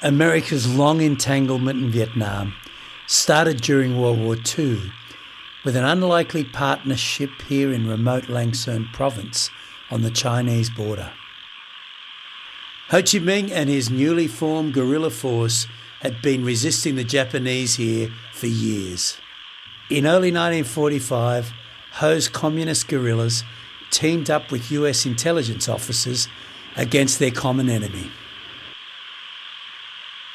America's long entanglement in Vietnam started during World War II with an unlikely partnership here in remote Lang Son province on the Chinese border. Ho Chi Minh and his newly formed guerrilla force had been resisting the Japanese here for years. In early 1945, Ho's communist guerrillas teamed up with US intelligence officers against their common enemy.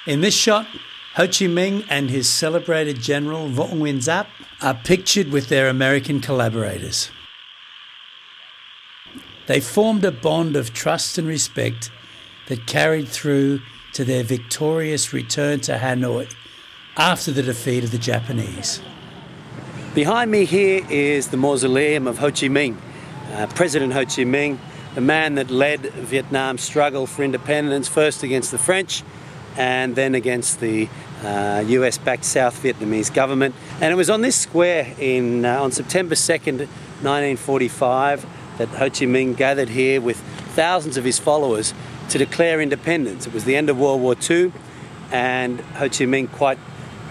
In this shot, Ho Chi Minh and his celebrated general Vo Nguyen Giap are pictured with their American collaborators. They formed a bond of trust and respect that carried through to their victorious return to Hanoi after the defeat of the Japanese. Behind me here is the mausoleum of Ho Chi Minh, President Ho Chi Minh, the man that led Vietnam's struggle for independence, first against the French and then against the US-backed South Vietnamese government. And it was on this square on September 2nd, 1945, that Ho Chi Minh gathered here with thousands of his followers to declare independence. It was the end of World War II, and Ho Chi Minh quite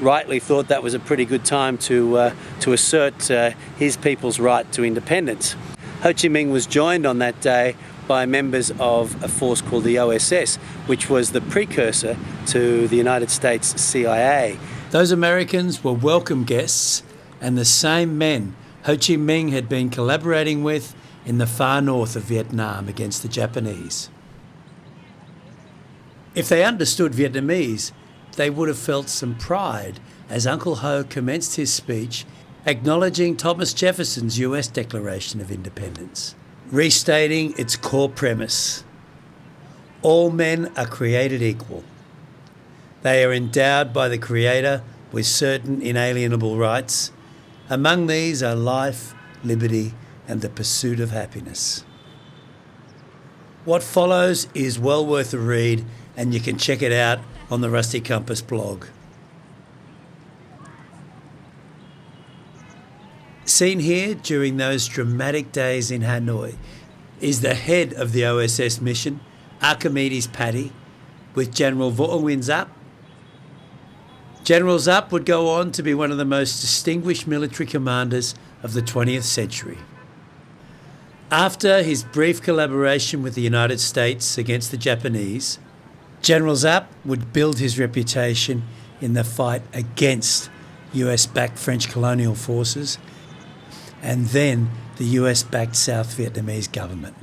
rightly thought that was a pretty good time to assert his people's right to independence. Ho Chi Minh was joined on that day by members of a force called the OSS, which was the precursor to the United States CIA. Those Americans were welcome guests and the same men Ho Chi Minh had been collaborating with in the far north of Vietnam against the Japanese. If they understood Vietnamese, they would have felt some pride as Uncle Ho commenced his speech acknowledging Thomas Jefferson's US Declaration of Independence, restating its core premise: all men are created equal. They are endowed by the Creator with certain inalienable rights. Among these are life, liberty, and the pursuit of happiness. What follows is well worth a read, and you can check it out on the Rusty Compass blog. Seen here during those dramatic days in Hanoi is the head of the OSS mission, Archimedes Paddy, with General Vo Nguyen Giap. General Giap would go on to be one of the most distinguished military commanders of the 20th century. After his brief collaboration with the United States against the Japanese, General Giap would build his reputation in the fight against US-backed French colonial forces and then the US-backed South Vietnamese government.